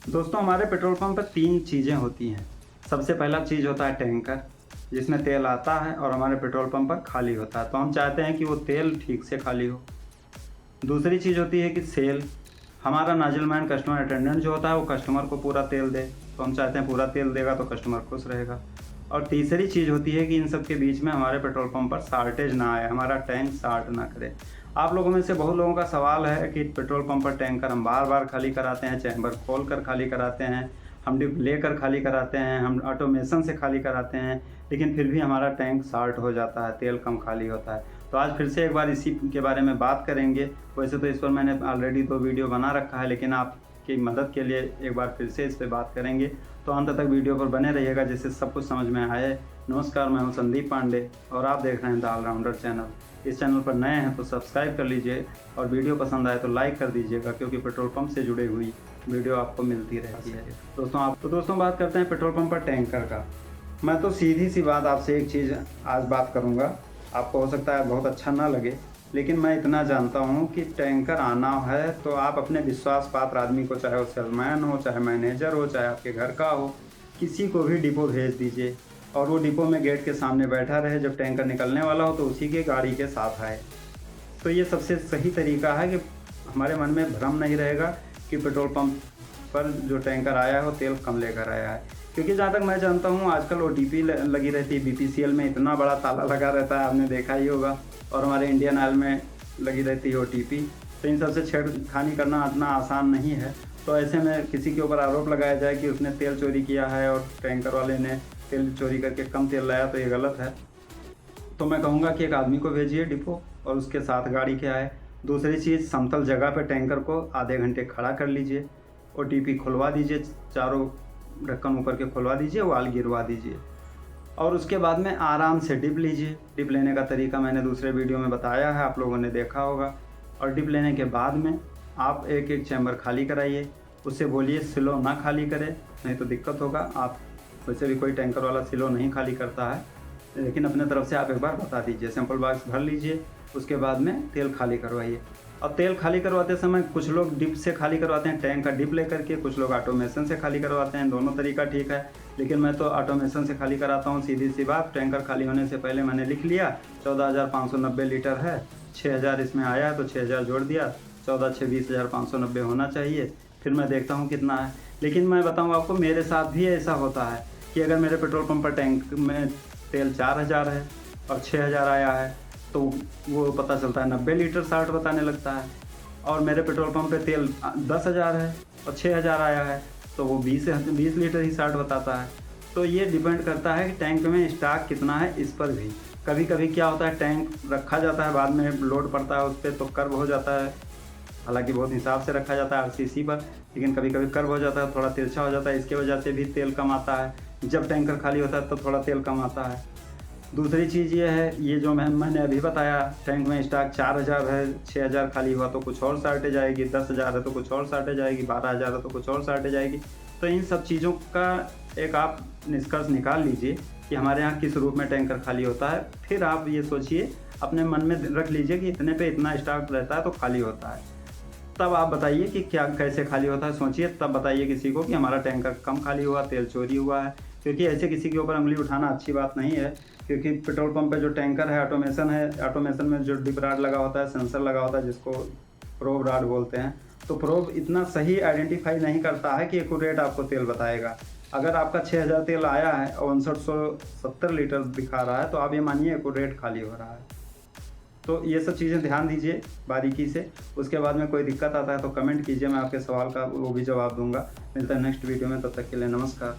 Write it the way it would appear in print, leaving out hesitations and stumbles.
दोस्तों हमारे petrol pump पर 3 चीज़ें होती हैं। सबसे पहला चीज़ होता है टैंकर, जिसमें तेल आता है और हमारे पेट्रोल पंप पर खाली होता है, तो हम चाहते हैं कि वो तेल ठीक से खाली हो। दूसरी चीज़ होती है कि सेल, हमारा नाज़िलमैन कस्टमर अटेंडेंट जो होता है वो कस्टमर को पूरा तेल दे, तो हम चाहते हैं पूरा तेल देगा तो कस्टमर खुश रहेगा। और तीसरी चीज़ होती है कि इन सब के बीच में हमारे पेट्रोल पंप पर शॉर्टेज ना आए, हमारा टैंक शॉर्ट ना करे। आप लोगों में से बहुत लोगों का सवाल है कि पेट्रोल पंप पर टैंकर हम बार बार खाली कराते हैं, चैम्बर खोल कर खाली कराते हैं, हम डिप लेकर खाली कराते हैं, हम ऑटोमेशन से खाली कराते हैं, लेकिन फिर भी हमारा टैंक शॉर्ट हो जाता है, तेल कम खाली होता है। तो आज फिर से एक बार इसी के बारे में बात करेंगे। वैसे तो इस पर मैंने ऑलरेडी 2 वीडियो बना रखा है, लेकिन आपकी मदद के लिए एक बार फिर से इस पर बात करेंगे, तो अंत तक वीडियो पर बने रहिएगा जिससे सब कुछ समझ में आए। नमस्कार, मैं हूं संदीप पांडे और आप देख रहे हैं द ऑलराउंडर चैनल। इस चैनल पर नए हैं तो सब्सक्राइब कर लीजिए और वीडियो पसंद आए तो लाइक कर दीजिएगा, क्योंकि पेट्रोल पंप से जुड़ी हुई वीडियो आपको मिलती रहती है। दोस्तों बात करते हैं पेट्रोल पंप पर टैंकर का। मैं तो सीधी सी बात आपसे एक चीज़ आज बात करूँगा, आपको हो सकता है बहुत अच्छा ना लगे, लेकिन मैं इतना जानता हूँ कि टैंकर आना है तो आप अपने विश्वास पात्र आदमी को, चाहे वो सेल्समैन हो, चाहे मैनेजर हो, चाहे आपके घर का हो, किसी को भी डिपो भेज दीजिए और वो डिपो में गेट के सामने बैठा रहे। जब टैंकर निकलने वाला हो तो उसी के गाड़ी के साथ आए। तो ये सबसे सही तरीका है कि हमारे मन में भ्रम नहीं रहेगा कि पेट्रोल पंप पर जो टैंकर आया है वो तेल कम लेकर आया है। क्योंकि जहाँ तक मैं जानता हूँ आजकल OTP लगी रहती है, BPCL में इतना बड़ा ताला लगा रहता है, आपने देखा ही होगा, और हमारे इंडियन ऑयल में लगी रहती है OTP। तो इन सबसे छेड़खानी करना इतना आसान नहीं है। तो ऐसे में किसी के ऊपर आरोप लगाया जाए कि उसने तेल चोरी किया है और टैंकर वाले ने तेल चोरी करके कम तेल लाया, तो ये गलत है। तो मैं कहूँगा कि एक आदमी को भेजिए डिपो और उसके साथ गाड़ी के आए। दूसरी चीज़, समतल जगह पर टैंकर को आधे घंटे खड़ा कर लीजिए, OTP खुलवा दीजिए, चारों ढक्कन ऊपर के खुलवा दीजिए, वाल गिरवा दीजिए और उसके बाद में आराम से डिप लीजिए। डिप लेने का तरीका मैंने दूसरे वीडियो में बताया है, आप लोगों ने देखा होगा। और डिप लेने के बाद में आप एक एक चैम्बर खाली कराइए, उससे बोलिए स्लो ना खाली करे, नहीं तो दिक्कत होगा। आप वैसे भी कोई टैंकर वाला स्लो नहीं खाली करता है, लेकिन अपने तरफ से आप एक बार बता दीजिए। सैंपल बॉक्स भर लीजिए, उसके बाद में तेल खाली करवाइए। अब तेल खाली करवाते समय कुछ लोग डिप से खाली करवाते हैं, टैंक का डिप लेकर के, कुछ लोग ऑटोमेशन से खाली करवाते हैं। दोनों तरीका ठीक है, लेकिन मैं तो ऑटोमेशन से खाली कराता हूँ। सीधी सी बात, टैंकर खाली होने से पहले मैंने लिख लिया 14,590 लीटर है, 6,000 इसमें आया है तो 6,000 जोड़ दिया, 14×6 20,590 होना चाहिए। फिर मैं देखता हूँ कितना है। लेकिन मैं बताऊँ आपको, मेरे साथ भी ऐसा होता है कि अगर मेरे पेट्रोल पंप पर टैंक में तेल 4,000 है और 6,000 आया है, तो वो पता चलता है 90 लीटर 60 बताने लगता है। और मेरे पेट्रोल पंप पे तेल 10,000 है और 6,000 आया है, तो वो 20 लीटर ही 60 बताता है। तो ये डिपेंड करता है कि टैंक में स्टॉक कितना है, इस पर भी। कभी कभी क्या होता है, टैंक रखा जाता है, बाद में लोड पड़ता है उस पर तो कर्व हो जाता है। हालांकि बहुत हिसाब से रखा जाता है RCC पर, लेकिन कभी कभी कर्व हो जाता है, थोड़ा तिरछा हो जाता है, इसकी वजह से भी तेल कम आता है। जब टैंकर खाली होता है तो थोड़ा तेल कम आता है। दूसरी चीज़ ये है, ये जो मैंने अभी बताया, टैंक में स्टॉक 4,000 है, 6,000 खाली हुआ तो कुछ और शॉर्टेज आएगी, 10,000 है तो कुछ और शॉर्टेज आएगी, 12,000 है तो कुछ और शॉर्टेज आएगी। तो इन सब चीज़ों का एक आप निष्कर्ष निकाल लीजिए कि हमारे यहाँ किस रूप में टैंकर खाली होता है। फिर आप ये सोचिए, अपने मन में रख लीजिए कि इतने पे इतना स्टॉक रहता है तो खाली होता है। तब आप बताइए कि क्या कैसे खाली होता है, सोचिए, तब बताइए किसी को कि हमारा टैंकर कम खाली हुआ, तेल चोरी हुआ है। क्योंकि ऐसे किसी के ऊपर उंगली उठाना अच्छी बात नहीं है। क्योंकि पेट्रोल पंप पे जो टैंकर है, ऑटोमेशन में जो डिप रॉड लगा होता है, सेंसर लगा होता है, जिसको प्रोब रॉड बोलते हैं, तो प्रोब इतना सही आइडेंटिफाई नहीं करता है कि एक्यूरेट आपको तेल बताएगा। अगर आपका 6,000 तेल आया है और 5970 लीटर दिखा रहा है, तो आप ये मानिए एक्यूरेट खाली हो रहा है। तो ये सब चीज़ें ध्यान दीजिए बारीकी से। उसके बाद में कोई दिक्कत आता है तो कमेंट कीजिए, मैं आपके सवाल का वो भी जवाब दूंगा। मिलता है नेक्स्ट वीडियो में, तब तक के लिए नमस्कार।